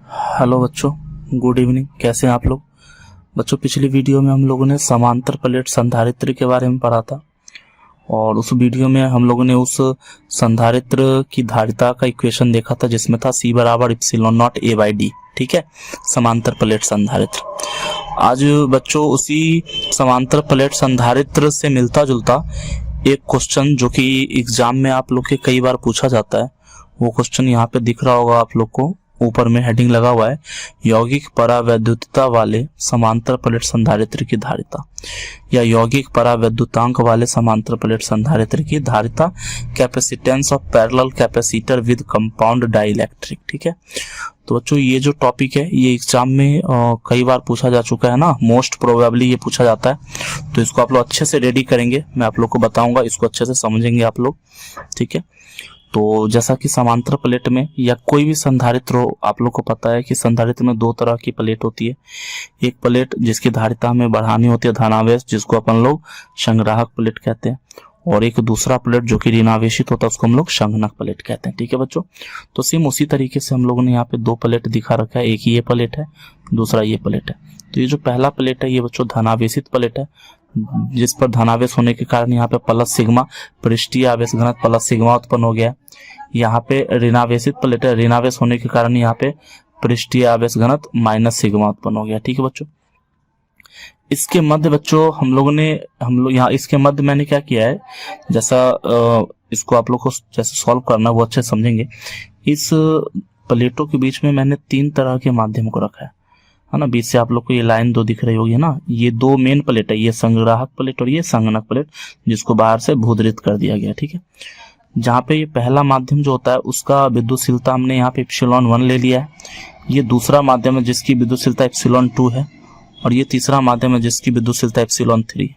Hello बच्चों, good evening. कैसे हैं आप लोग? बच्चों, पिछली वीडियो में हम लोगों ने समांतर प्लेट संधारित्र के बारे में पढ़ा था और उस वीडियो में हम लोगों ने उस संधारित्र की धारिता का इक्वेशन देखा था जिसमें था C बराबर epsilon not A by D. ठीक है, समांतर प्लेट संधारित्र। आज बच्चों उसी समांतर प्लेट संधारित्र से मिलता जुलता एक क्वेश्चन जो कि एग्जाम में आप लोग के कई बार पूछा जाता है, वो क्वेश्चन यहाँ पे दिख रहा होगा आप लोग को, ऊपर में हेडिंग लगा हुआ है यौगिक परावैद्युतता वाले समांतर प्लेट संधारित्र की धारिता, या यौगिक परावैद्युतांक वाले समांतर प्लेट संधारित्र की धारिता, capacitance of parallel capacitor with compound dielectric. ठीक है, तो बच्चों ये जो टॉपिक है ये एग्जाम में कई बार पूछा जा चुका है ना, मोस्ट प्रोबेबली ये पूछा जाता है, तो इसको आप लोग अच्छे से रेडी करेंगे, मैं आप लोग को बताऊंगा, इसको अच्छे से समझेंगे आप लोग। ठीक है, तो जैसा कि समांतर प्लेट में या कोई भी संधारित्र हो, आप लोग को पता है कि संधारित्र में दो तरह की प्लेट होती है। एक प्लेट जिसकी धारिता हमें बढ़ानी होती है धनावेश, जिसको अपन लोग संग्राहक प्लेट कहते हैं, और एक दूसरा प्लेट जो कि ऋणावेशित होता है उसको हम लोग संघनक प्लेट कहते हैं। ठीक है बच्चों, तो सेम उसी तरीके से हम लोगों ने यहाँ पे दो प्लेट दिखा रखा है, एक ये प्लेट है, दूसरा ये प्लेट है। तो ये जो पहला प्लेट है ये बच्चों धनावेशित प्लेट है, जिस पर धनावेश होने के कारण यहाँ पे प्लस सिग्मा पृष्ठीय आवेश घनत्व प्लस सिग्मा उत्पन्न हो गया। यहाँ पे ऋणावेशित प्लेट है, ऋणावेश होने के कारण यहाँ पे पृष्ठीय आवेश घनत्व माइनस सिग्मा उत्पन्न हो गया। ठीक है बच्चों, इसके मध्य बच्चों हम लोग यहाँ इसके मध्य मैंने क्या किया है, जैसा इसको आप लोग को जैसे सॉल्व करना वो अच्छे समझेंगे। इस प्लेटों के बीच में मैंने तीन तरह के माध्यम को रखा है ना, बीच से आप लोग को ये लाइन दो दिख रही होगी ना, ये दो मेन प्लेट है, ये संग्राहक प्लेट और ये संघनक प्लेट, जिसको बाहर से भूदृत कर दिया गया। ठीक है, जहाँ पे ये पहला माध्यम जो होता है उसका विद्युतशीलता हमने यहाँ पे एप्सिलॉन 1 ले लिया है, ये दूसरा माध्यम है जिसकी विद्युतशीलता एप्सिलॉन 2 है, और ये तीसरा माध्यम है जिसकी विद्युतशीलता एप्सिलॉन 3 है,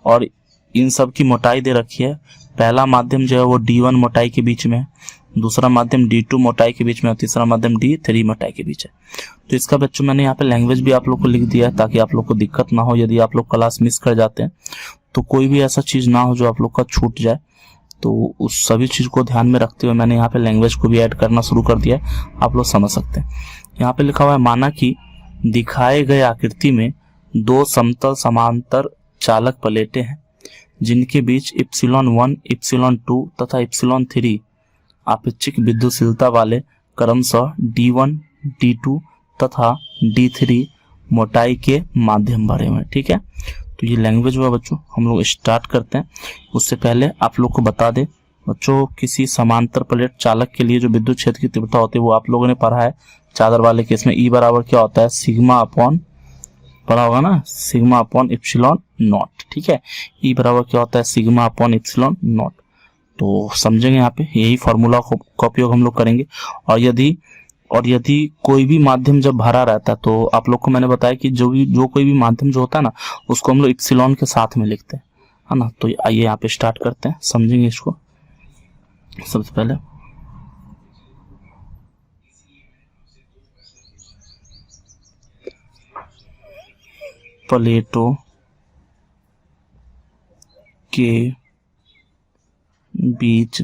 और इन सब की मोटाई दे रखी है। पहला माध्यम जो है वो D1 मोटाई के बीच में है, दूसरा माध्यम D2 मोटाई के बीच में, और तीसरा माध्यम D3 मोटाई के बीच है। तो इसका बच्चों मैंने यहाँ पे लैंग्वेज भी आप लोग को लिख दिया है ताकि आप लोग को दिक्कत ना हो, यदि आप लोग क्लास मिस कर जाते हैं तो कोई भी ऐसा चीज ना हो जो आप लोग का छूट जाए, तो उस सभी चीज को ध्यान में रखते हुए मैंने यहाँ पे लैंग्वेज को भी ऐड करना शुरू कर दिया है, आप लोग समझ सकते हैं। यहाँ पे लिखा हुआ है, माना कि दिखाए गए आकृति में दो समतल समांतर चालक प्लेटें हैं जिनके बीच इप्सिलॉन 1, इप्सिलॉन 2 तथा इप्सिलॉन 3 आपेक्षिक विद्युतशीलता वाले क्रमशः D1, D2 तथा D3 मोटाई के माध्यम भरे हुए। ठीक है, तो ये लैंग्वेज हुआ बच्चों, हम लोग स्टार्ट करते हैं। उससे पहले आप लोग को बता दें बच्चों, किसी समांतर प्लेट चालक के लिए जो विद्युत क्षेत्र की तीव्रता होती है वो आप लोगों ने पढ़ा है चादर वाले केस में। E बराबर क्या होता है, सिग्मा अपॉन, पढ़ा होगा ना, सिग्मा अपॉन इप्सिलॉन नॉट। ठीक है, E बराबर क्या होता है, सिग्मा अपॉन इप्सिलॉन नॉट। तो समझेंगे यहाँ पे यही फॉर्मूला का उपयोग हम लोग करेंगे। और यदि कोई भी माध्यम जब भरा रहता है तो आप लोग को मैंने बताया कि जो कोई भी माध्यम जो होता है ना उसको हम लोग इप्सिलॉन के साथ में लिखते हैं, है ना। तो आइए यहाँ पे स्टार्ट करते हैं, समझेंगे इसको। सबसे पहले प्लेटों के बीच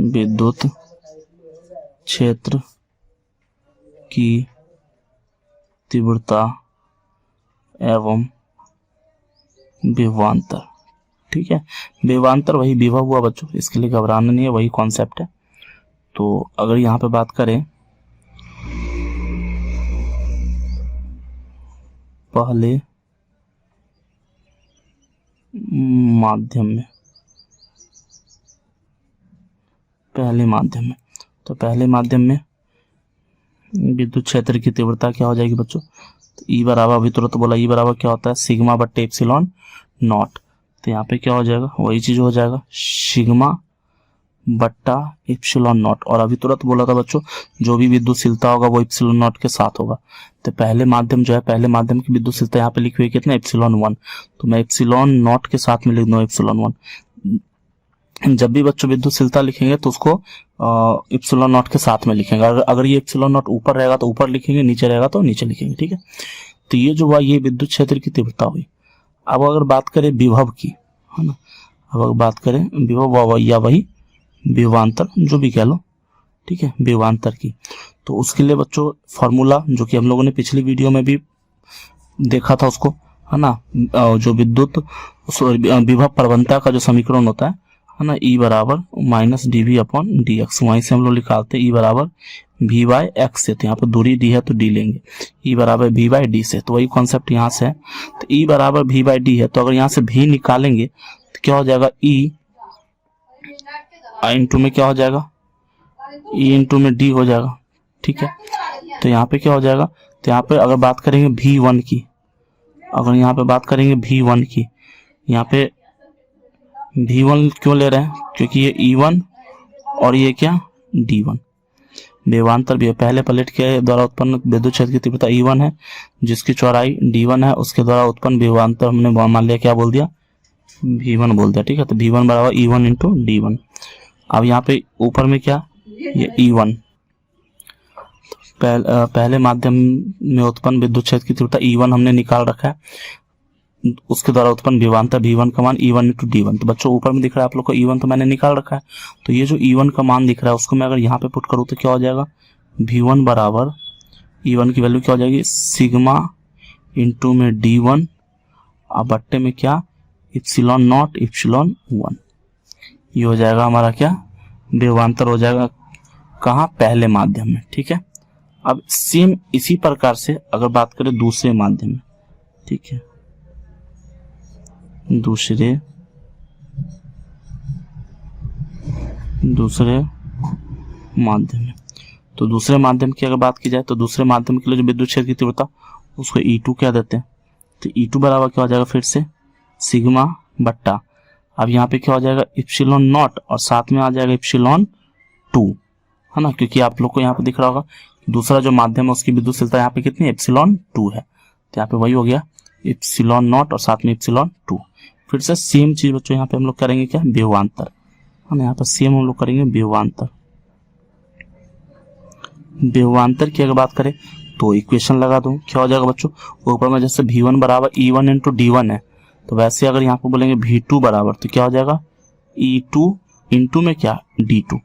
विद्युत क्षेत्र की तीव्रता एवं विभवांतर। ठीक है, विभवांतर वही विभव हुआ बच्चों, इसके लिए घबराना नहीं है, वही कॉन्सेप्ट है। तो अगर यहाँ पे बात करें पहले माध्यम में, तो पहले माध्यम में विद्युत क्षेत्र की तीव्रता क्या हो जाएगी बच्चों, तो E बराबर, अभी तुरंत बोला, E बराबर क्या होता है, सिग्मा बट्टे एप्सिलॉन नॉट। तो यहाँ पे क्या हो जाएगा, वही चीज हो जाएगा, सिग्मा बट्टा एप्सिलॉन नॉट। और अभी तुरंत बोला था बच्चों, जो भी विद्युतशीलता होगा वो एप्सिलॉन नॉट के साथ होगा। तो पहले माध्यम जो है, पहले माध्यम की विद्युतशीलता यहाँ पे लिखी हुई कितना, एप्सिलॉन 1, तो मैं एप्सिलॉन नॉट के साथ में लिख दूँ एप्सिलॉन 1। जब भी बच्चों विद्युतशीलता लिखेंगे तो उसको एप्सिलॉन नॉट के साथ में लिखेंगे। अगर ये एप्सिलॉन नॉट ऊपर रहेगा तो ऊपर लिखेंगे, नीचे रहेगा तो नीचे लिखेंगे। ठीक है, तो ये जो हुआ ये विद्युत क्षेत्र की तीव्रता हुई। अब अगर बात करें विभव की, है ना, अब अगर बात करें विभव या वही विभवांतर, जो भी कह लो, ठीक है, विभवांतर की। तो उसके लिए बच्चों फॉर्मूला जो कि हम लोगों ने पिछली वीडियो में भी देखा था उसको, है ना, जो विद्युत विभव प्रवणता का जो समीकरण होता है ना, E बराबर माइनस dV अपॉन dx, वहीं से हम लोग निकालते हैं E बराबर V बाय एक्स से। तो यहाँ पर दूरी डी है तो D लेंगे, E बराबर V बाय डी से। तो वही कॉन्सेप्ट यहाँ से है। तो E बराबर V बाय डी है, तो अगर यहाँ से V निकालेंगे तो क्या हो जाएगा, E इंटू में क्या हो जाएगा, E इंटू में D हो जाएगा। ठीक है, तो यहाँ पे क्या हो जाएगा, तो यहाँ पे अगर बात करेंगे V1 की, अगर यहाँ पे बात करेंगे V1 की, यहाँ पे V1 क्यों ले रहे हैं, क्योंकि ये E1 और ये क्या D1 विभवांतर भी है। पहले प्लेट के द्वारा उत्पन्न विद्युत क्षेत्र की तीव्रता E1 है, जिसकी चौड़ाई D1 है, उसके द्वारा उत्पन्न विभवांतर हमने मान लिया क्या बोल दिया, V1 बोल दिया। ठीक है, तो V1 बराबर E1 इंटू D1। अब यहाँ पे ऊपर में क्या, ये E1 पहले माध्यम में उत्पन्न विद्युत क्षेत्र की तीव्रता E1 हमने निकाल रखा है, उसके द्वारा उत्पन्न विभवांतर V1 का मान E1 इंटू D1। तो बच्चों ऊपर में दिख रहा है आप लोग को E1 तो मैंने निकाल रखा है, तो ये जो E1 का मान दिख रहा है उसको मैं अगर यहाँ पे पुट करूँ तो क्या हो जाएगा, V1 बराबर E1 की वैल्यू क्या हो जाएगी, सिग्मा इंटू में D1 और बट्टे में क्या इप्सिलॉन नॉट इप्सिलॉन 1। ये हो जाएगा हमारा क्या विभवांतर हो जाएगा, कहाँ, पहले माध्यम में। ठीक है, अब सेम इसी प्रकार से अगर बात करें दूसरे माध्यम में, ठीक है, दूसरे माध्यम में, तो दूसरे माध्यम की अगर बात की जाए तो दूसरे माध्यम के लिए जो विद्युत क्षेत्र की तीव्रता उसको E2 कह देते हैं। तो E2 बराबर क्या हो जाएगा, फिर से सिग्मा बट्टा, अब यहाँ पे क्या हो जाएगा इप्सिलॉन नॉट और साथ में आ जाएगा इप्सिलॉन 2, है ना, क्योंकि आप लोग को यहाँ पे दिख रहा होगा दूसरा जो माध्यम है उसकी विद्युत यहाँ पे कितनी इप्सिलॉन 2 है, तो यहाँ पे वही हो गया इप्सिलॉन नॉट और साथ में इप्सिलॉन 2। फिर से सेम चीज बच्चों यहाँ पे हम लोग करेंगे क्या, विभवांतर, है ना, यहाँ पर सेम हम लोग करेंगे विभवांतर। विभवांतर की अगर बात करें तो इक्वेशन लगा दूं, क्या हो जाएगा बच्चों, ऊपर में जैसे V1 बराबर E1 इंटू D1 है, तो वैसे अगर यहाँ पे बोलेंगे V2 बराबर तो क्या हो जाएगा E2 इंटू में क्या D2।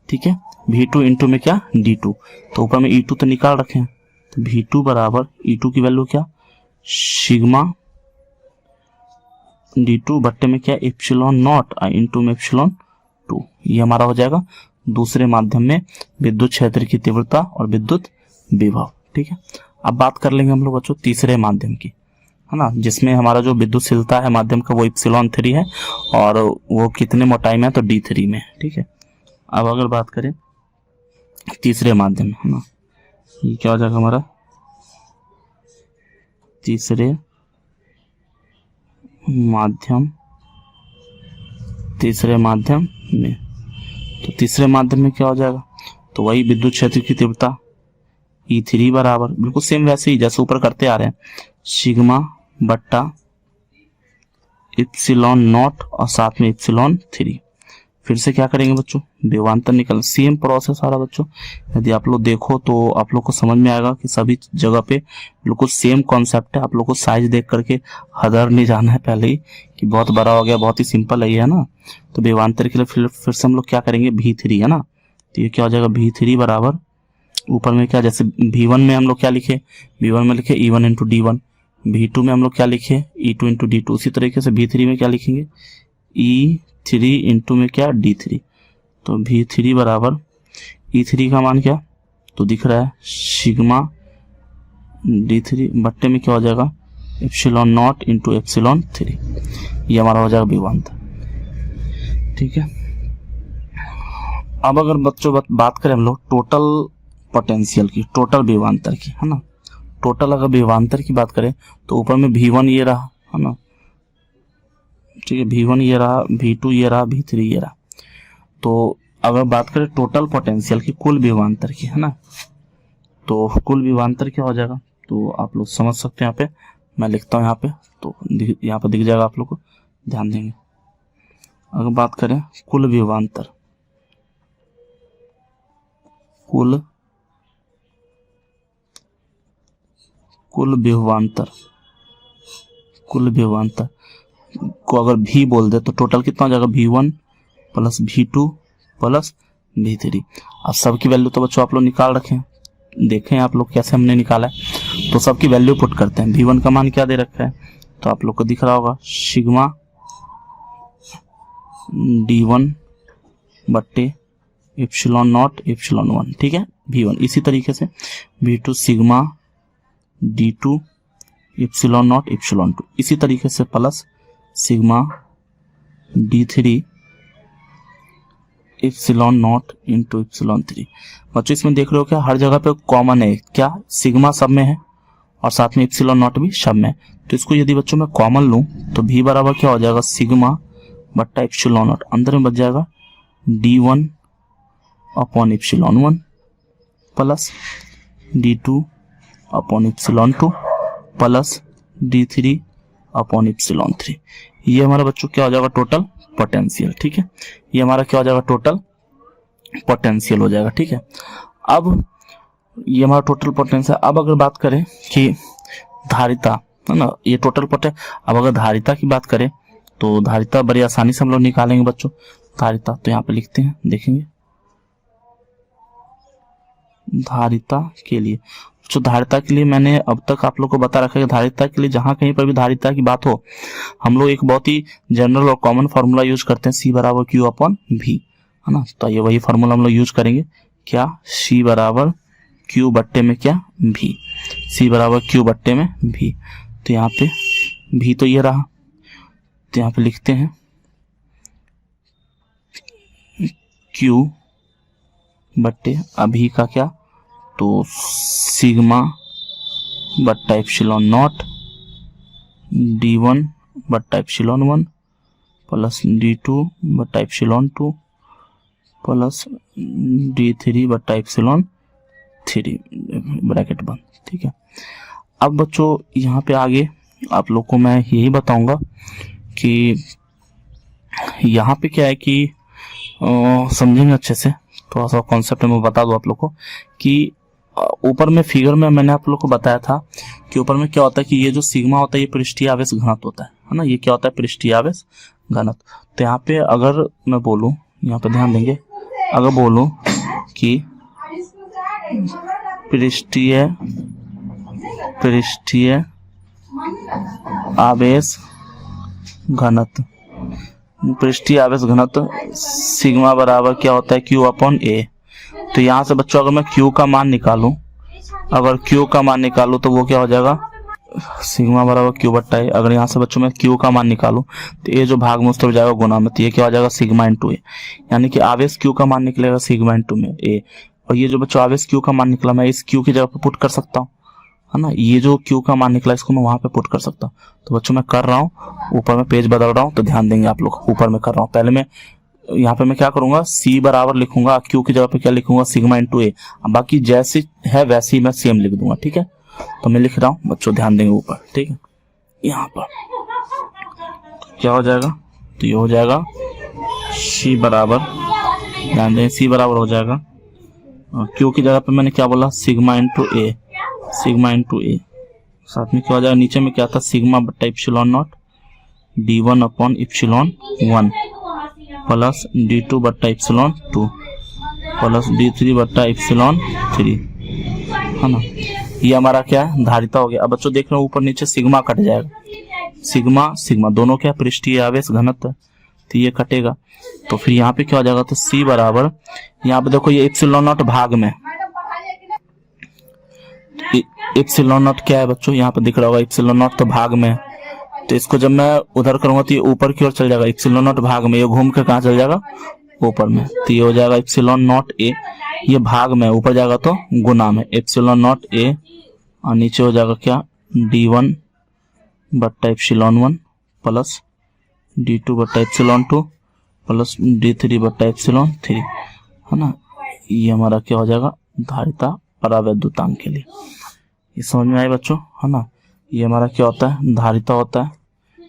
ठीक है, V2 इंटू में क्या D2, तो ऊपर में E2 तो निकाल रखे हैं, तो V2 बराबर E2 की वैल्यू क्या सिग्मा D2 बट्टे में क्या इप्सिलॉन नॉट इंटू में इप्सिलॉन 2। ये हमारा हो जाएगा दूसरे माध्यम में विद्युत क्षेत्र की तीव्रता और विद्युत विभव। ठीक है, अब बात कर लेंगे हम लोग बच्चों तीसरे माध्यम की, है ना, जिसमें हमारा जो विद्युतशीलता है माध्यम का वो इप्सिलॉन 3 है और वो कितने मोटाई में है, तो D3 में। ठीक है, अब अगर बात करें तीसरे माध्यम, है ना, ये क्या हो जाएगा हमारा तीसरे माध्यम में, तो तीसरे माध्यम में क्या हो जाएगा, तो वही विद्युत क्षेत्र की तीव्रता E3 बराबर बिल्कुल सेम वैसे ही जैसे ऊपर करते आ रहे हैं सिग्मा बट्टा इप्सिलॉन नॉट और साथ में इप्सिलॉन 3। फिर से क्या करेंगे बच्चों, विभवांतर निकल, सेम प्रोसेस आ रहा बच्चों। यदि आप लोग देखो तो आप लोग को समझ में आएगा कि सभी जगह पे बिल्कुल सेम कॉन्सेप्ट है। आप लोग को साइज देख करके हदर नहीं जाना है पहले ही कि बहुत बड़ा हो गया, बहुत ही सिंपल है ये, है ना। तो विभवांतर के लिए फिर से हम लोग क्या करेंगे V3, है ना, तो ये क्या हो जाएगा V3 बराबर ऊपर में क्या, जैसे V1 में हम लोग क्या लिखे, V1 में लिखे E1 इंटू D1, V2 में हम लोग क्या लिखे E2 इंटू D2, उसी तरीके से V3 में क्या लिखेंगे E3 इंटू में क्या D3। तो V3 बराबर E3 का मान क्या तो दिख रहा है सिग्मा D3 बट्टे में क्या हो जाएगा एप्सिलॉन नॉट इंटू एप्सिलॉन 3। ये हमारा हो जाएगा विभवांतर। ठीक है, अब अगर बच्चों बात करें हम लोग टोटल पोटेंशियल की, टोटल विभवांतर की, है ना, टोटल अगर विभवांतर की बात करें तो ऊपर में V1 ये रहा, है ना, ठीक है, V1 ये रहा, V2 ये रहा, V3 ये रहा। तो अगर बात करें टोटल पोटेंशियल की, कुल विभवांतर की, है ना, तो कुल विभवांतर क्या हो जाएगा, तो आप लोग समझ सकते हैं। यहाँ पे मैं लिखता हूँ, यहाँ पे तो यहाँ पे दिख जाएगा, आप लोग को ध्यान देंगे। अगर बात करें कुल विभवांतर, कुल विभवांतर को अगर V बोल दे तो टोटल कितना हो जाएगा V1 plus V2 plus V3। अब सबकी वैल्यू तो बच्चों आप लोग निकाल रखे हैं, देखें आप लोग कैसे हमने निकाला है। तो सबकी वैल्यू पुट करते हैं। V1 का मान क्या दे रखा है, तो आप लोग को दिख रहा होगा सिग्मा D1 बट्टे एप्सिलॉन नॉट एप्सिलॉन 1, ठीक है V1। इसी तरीके से V2 sigma D2 epsilon not epsilon 2, इसी तरीके से plus sigma D3 epsilon not into epsilon 3। बच्चों इसमें देख रहे हो क्या हर जगह पे कॉमन है, क्या सिग्मा सब में है और साथ में एप्सिलॉन नॉट भी सब में है। तो इसको यदि बच्चों मैं कॉमन लूं तो V बराबर क्या हो जाएगा सिग्मा बट्टा एप्सिलॉन नॉट, अंदर में बच जाएगा D1 upon epsilon 1 plus D2 upon epsilon 2 plus D3 upon epsilon 3। ये हमारा बच्चों क्या हो जाएगा टोटल पोटेंशियल, ठीक है। ये हमारा क्या हो जाएगा टोटल पोटेंशियल हो जाएगा, ठीक है। अब ये हमारा टोटल पोटेंशियल। अब अगर बात करें कि धारिता है ना, ये टोटल पोटेंशियल। अब अगर धारिता की बात करें तो धारिता बड़ी आसानी से हम लोग निकालेंगे बच्चों। धारिता तो यहाँ पे लिखते हैं, देखेंगे धारिता के लिए। जो धारिता के लिए मैंने अब तक आप लोग को बता रखा है, धारिता के लिए जहां कहीं पर भी धारिता की बात हो, हम लोग एक बहुत ही जनरल और कॉमन फॉर्मूला यूज करते हैं, C बराबर Q अपॉन V, है ना। तो ये वही फॉर्मूला हम लोग यूज करेंगे, क्या C बराबर Q बट्टे में क्या V, C बराबर Q बट्टे में V। तो यहाँ पे V तो ये रहा, तो यहाँ पे लिखते हैं Q बट्टे अभी का क्या, तो सिग्मा बट्टा एप्सिलॉन नॉट D1 बट्टा एप्सिलॉन 1 प्लस D2 बट्टा एप्सिलॉन 2 प्लस D3 बट्टा एप्सिलॉन 3 ब्रैकेट बंद, ठीक है। अब बच्चों यहाँ पे आगे आप लोग को मैं यही बताऊंगा कि यहाँ पे क्या है कि समझेंगे अच्छे से, थोड़ा सा कॉन्सेप्ट में बता दो आप लोग को कि ऊपर में फिगर में मैंने आप लोग को बताया था कि ऊपर में क्या होता है कि ये जो सिग्मा होता है ये पृष्ठीय आवेश घनत्व होता है ना। ये क्या होता है पृष्ठीय आवेश घनत्व। तो यहाँ पे अगर मैं बोलूं, यहाँ पे ध्यान देंगे, अगर बोलूं कि पृष्ठीय आवेश घनत्व, पृष्ठीय आवेश घनत्व सिग्मा बराबर क्या होता है Q अपॉन A। तो यहाँ से बच्चों अगर मैं Q का मान निकालूं, अगर Q का मान निकालूं तो वो क्या हो जाएगा सिग्मा बराबर Q बट्टा A। अगर यहाँ से बच्चों मैं Q का मान निकालूं तो A जो भाग में उस तरफ जाएगा गुना में, तो ये क्या हो जाएगा सिग्मा इंटू A। यानी कि आवेश Q का मान निकलेगा सिग्मा इंटू में A। और ये जो बच्चों आवेश Q का मान निकला मैं इस Q की जगह पे पुट कर सकता हूँ, है ना। ये जो Q का मान निकला इसको मैं वहां पे पुट कर सकता हूँ। तो बच्चों मैं कर रहा हूँ, ऊपर में पेज बदल रहा हूँ, तो ध्यान देंगे आप लोग। ऊपर में कर रहा हूँ, पहले मैं यहाँ पे मैं क्या करूंगा C बराबर लिखूंगा, Q की जगह पे क्या लिखूंगा सिग्मा इंटू A। बाकी जैसी है वैसी मैं सेम लिख दूंगा, ठीक है। तो मैं लिख रहा हूँ बच्चों, ध्यान देंगे ऊपर, ठीक है। यहाँ पर क्या हो जाएगा, तो ये हो जाएगा C बराबर, ध्यान दें C बराबर हो जाएगा Q की जगह पे मैंने क्या बोला sigma into A, sigma into A। साथ में क्या हो जाएगा, नीचे में क्या था सिग्मा बट्टा epsilon not D1 upon epsilon 1 plus D2 बट्टा एप्सिलॉन 2 प्लस D3 बट्टा एप्सिलॉन 3, है ना। ये हमारा क्या धारिता हो गया। अब बच्चों देख रहे हो ऊपर नीचे सिग्मा कट जाएगा, सिग्मा सिग्मा दोनों क्या पृष्ठीय आवेश घनत्व, तो ये कटेगा। तो फिर यहाँ पे क्या हो जाएगा, तो C बराबर, यहाँ पे देखो ये एप्सिलॉन नॉट भाग में, एप्सिलॉन नॉट क्या है बच्चों, यहाँ पे दिख रहा होगा एप्सिलॉन नॉट तो भाग में, तो इसको जब मैं उधर करूंगा तो ये ऊपर की ओर चल जाएगा, एप्सिलॉन नॉट भाग में, ये घूम के कहाँ चल जाएगा ऊपर में, तो ये हो जाएगा एप्सिलॉन नॉट A। ये भाग में ऊपर जाएगा तो गुना में एप्सिलॉन नॉट A, और नीचे हो जाएगा क्या D1 बट्टा एप्सिलॉन 1 प्लस D2 बट्टा एप्सिलॉन 2 प्लस D3 बट्टा एप्सिलॉन 3, है ना। ये हमारा क्या हो जाएगा धारिता परावैद्युतांक के लिए। ये समझ में आए बच्चों, है ना। ये हमारा क्या होता है धारिता होता है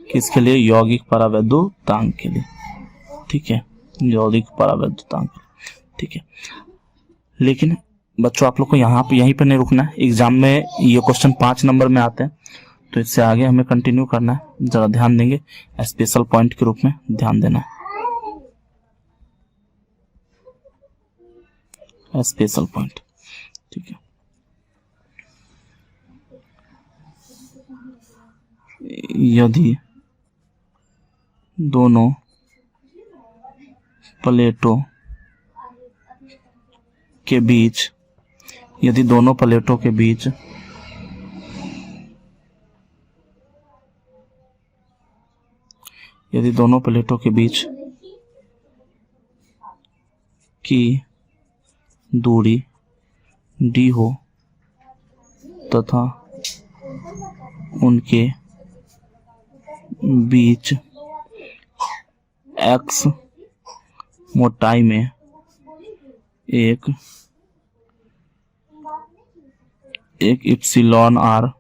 किसके लिए, यौगिक परावैद्युतांक के लिए, ठीक है, यौगिक परावैद्युतांक, ठीक है। लेकिन बच्चों आप लोग को यहाँ पे यहीं पे नहीं रुकना है, एग्जाम में ये क्वेश्चन 5 नंबर में आते हैं, तो इससे आगे हमें कंटिन्यू करना है। जरा ध्यान देंगे, स्पेशल पॉइंट के रूप में ध्यान देना है। Special point. ठीक है, यदि दोनों प्लेटों के बीच यदि दोनों प्लेटों के बीच की दूरी d हो तथा उनके बीच x मोटाई में एक इप्सिलॉन r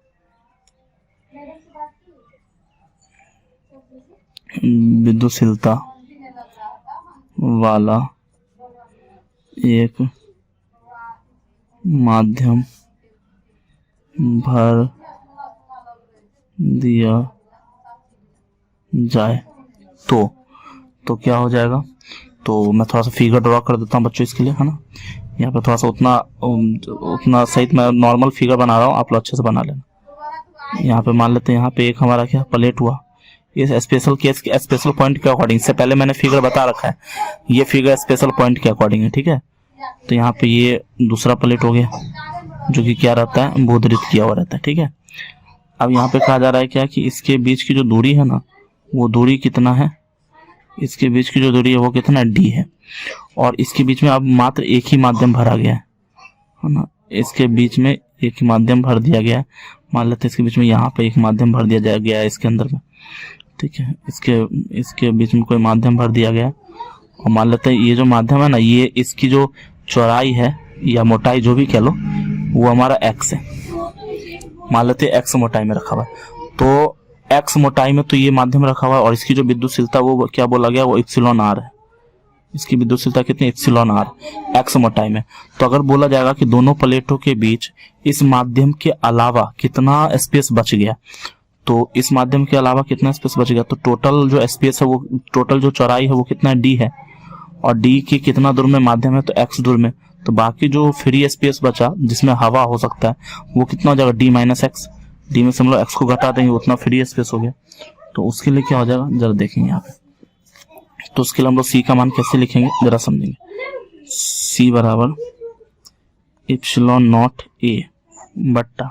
विद्युतशीलता वाला एक माध्यम भर दिया जाए तो क्या हो जाएगा। तो मैं थोड़ा सा फिगर ड्रॉ कर देता हूँ बच्चों इसके लिए, है ना। यहाँ पे थोड़ा सा उतना सही मैं नॉर्मल फिगर बना रहा हूँ, आप लोग अच्छे से बना लेना। यहाँ पे मान लेते हैं यहाँ पे एक हमारा क्या प्लेट हुआ, इस स्पेशल केस के स्पेशल पॉइंट के अकॉर्डिंग, इससे पहले मैंने फिगर बता रखा है, ये फिगर स्पेशल पॉइंट के अकॉर्डिंग है। ठीक है, तो यहाँ पे ये दूसरा प्लेट हो गया जो कि क्या रहता है, बोधरित किया हुआ रहता है। ठीक है, अब यहाँ पे कहा जा रहा है क्या कि इसके बीच की जो दूरी है ना, वो दूरी कितना है, इसके बीच की जो दूरी है वो कितना है, d है। और इसके बीच में अब मात्र एक ही माध्यम भरा गया है ना, इसके बीच में एक ही माध्यम भर दिया गया है। मान लेते हैं इसके बीच में यहाँ पे एक माध्यम भर दिया गया है इसके अंदर में। ठीक है, इसके बीच में कोई माध्यम भर दिया गया है और मान लेते हैं ये जो माध्यम है ना, ये इसकी जो चौड़ाई है या मोटाई जो भी कह लो, वो हमारा x है। मान लेते हैं x मोटाई में रखा हुआ है, तो x मोटाई में तो ये माध्यम रखा हुआ है और इसकी जो विद्युतशीलता वो क्या बोला गया, वो इप्सिलॉन r है। इसकी विद्युतशीलता कितनी, इप्सिलॉन r, x मोटाई में। तो अगर बोला जाएगा कि दोनों प्लेटों के बीच इस माध्यम के अलावा कितना स्पेस बच गया, तो इस माध्यम के अलावा कितना स्पेस बच गया, तो टोटल जो स्पेस है वो, टोटल जो चौड़ाई है वो कितना है, d है। और d के कितना दूर में माध्यम है, तो x दूर में। तो बाकी जो फ्री स्पेस बचा जिसमें हवा हो सकता है वो कितना हो जाएगा, d माइनस एक्स। डी में से हम लोग x को घटा देंगे, उतना फ्री स्पेस हो गया। तो उसके लिए क्या हो जाएगा, जरा देखेंगे यहाँ पे। तो उसके लिए हम लोग c का मान कैसे लिखेंगे जरा समझेंगे। c बराबर इप्सिलॉन नॉट a बट्टा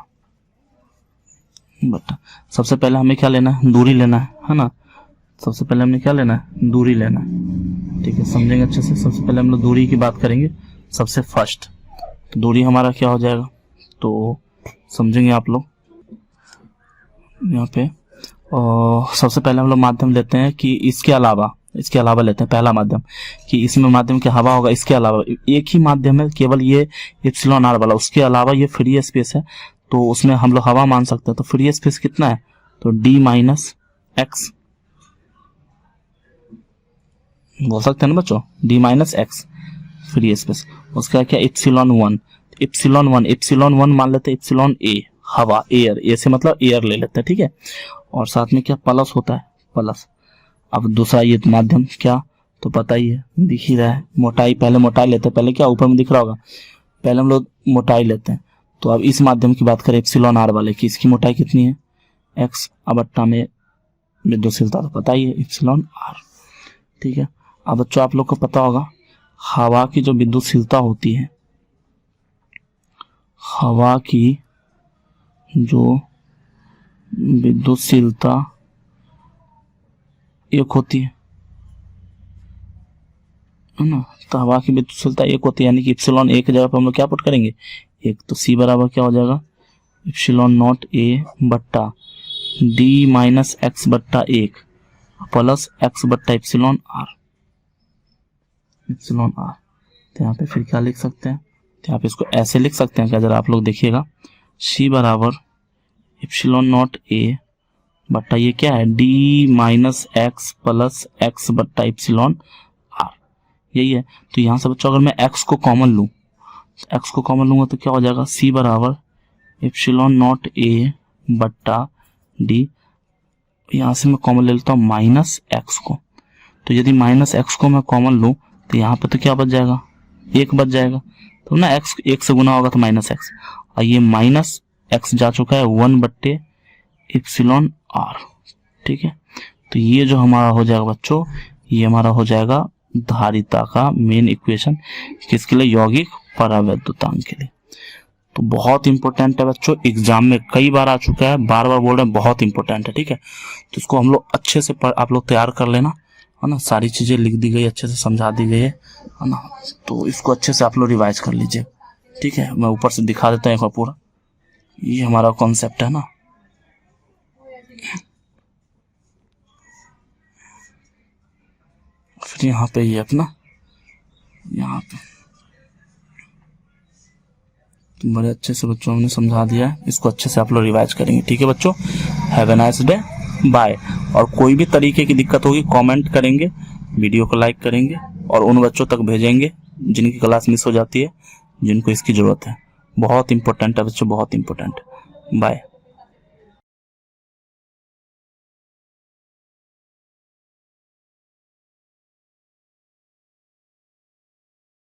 सबसे पहले हमें क्या लेना है, दूरी लेना है ना। सबसे पहले हमने क्या लेना है, दूरी लेना है। ठीक है, समझेंगे अच्छे से। सबसे पहले हम लोग दूरी की बात करेंगे सबसे फर्स्ट। तो दूरी हमारा क्या हो जाएगा, तो समझेंगे आप लोग यहाँ पे। सबसे पहले हम लोग माध्यम लेते हैं कि इसके अलावा लेते हैं पहला माध्यम कि इसमें माध्यम की हवा होगा, इसके अलावा एक ही माध्यम है केवल ये इप्सिलॉन r वाला, उसके अलावा ये फ्री स्पेस है, तो उसमें हम लोग हवा मान सकते हैं। तो फ्री स्पेस कितना है, तो d माइनस एक्स बोल सकते हैं ना बच्चों, d minus x free space. उसका क्या, इप्सिलॉन वन मान लेते हैं, इप्सिलॉन a हवा, एयर, ए से मतलब एयर ले लेते हैं। ठीक है, और साथ में क्या प्लस होता है, प्लस। अब दूसरा ये माध्यम क्या, तो पता ही है, दिख ही रहा है, मोटाई। पहले मोटाई लेते हैं, पहले क्या ऊपर में दिख रहा होगा, पहले हम लोग मोटाई लेते हैं। तो अब इस माध्यम की बात करें इप्सिलॉन r वाले की, इसकी मोटाई कितनी है, x, अब अट्टा में विद्युतशीलता तो पता ही है, इप्सिलॉन r। ठीक है, अब बच्चों आप लोग को पता होगा हवा की जो विद्युतशीलता होती है, हवा की जो विद्युतशीलता एक होती है ना, तो हवा की विद्युतशीलता एक होती है, यानी कि इप्सिलॉन एक जगह पर हम लोग क्या पुट करेंगे, एक। तो c बराबर क्या हो जाएगा, इप्सिलॉन नॉट a बट्टा d माइनस एक्स बट्टा एक प्लस x बट्टा इप्सिलॉन r। तो यहाँ पे फिर क्या लिख सकते हैं, तो यहाँ पे इसको ऐसे लिख सकते हैं क्या, जरा आप लोग देखिएगा। c बराबर इप्सिलॉन नॉट a बट्टा ये क्या है, d minus x plus x बट्टा इप्सिलॉन r, यही है। तो यहाँ से बच्चों अगर मैं x को कॉमन लूँ, x को कॉमन लूंगा तो क्या हो जाएगा, c बराबर इप्सिलॉन नॉट a बट्टा d, यहाँ से मैं कॉमन ले लेता हूँ माइनस एक्स को। तो यदि माइनस एक्स को मैं कॉमन लूँ तो यहाँ पे तो क्या बच जाएगा, एक बच जाएगा। तो तो ना x 1 से गुना होगा तो माइनस एक्स, और ये माइनस एक्स जा चुका है 1/εr। ठीक है, तो ये जो हमारा हो जाएगा बच्चों, ये हमारा हो जाएगा धारिता का मेन इक्वेशन, किसके लिए? यौगिक परावैद्युतांक के लिए। तो बहुत इंपॉर्टेंट है बच्चों, एग्जाम में कई बार आ चुका है, बार बार बोल रहे हैं, बहुत इंपॉर्टेंट है। ठीक है, तो इसको हम लोग अच्छे से आप लोग तैयार कर लेना, है ना। सारी चीजें लिख दी गई, अच्छे से समझा दी गई है ना। तो इसको अच्छे से आप लोग रिवाइज कर लीजिए। ठीक है, मैं ऊपर से दिखा देता हूँ एक बार पूरा, ये हमारा कॉन्सेप्ट है ना। फिर यहाँ पे ये अपना, यहाँ पे बड़े अच्छे से बच्चों हमने समझा दिया है, इसको अच्छे से आप लोग रिवाइज करेंगे। ठीक है बच्चों, have a nice day, bye. और कोई भी तरीके की दिक्कत होगी कमेंट करेंगे, वीडियो को लाइक करेंगे और उन बच्चों तक भेजेंगे जिनकी क्लास मिस हो जाती है, जिनको इसकी जरूरत है। बहुत इंपॉर्टेंट है बच्चों, बहुत इंपॉर्टेंट। बाय।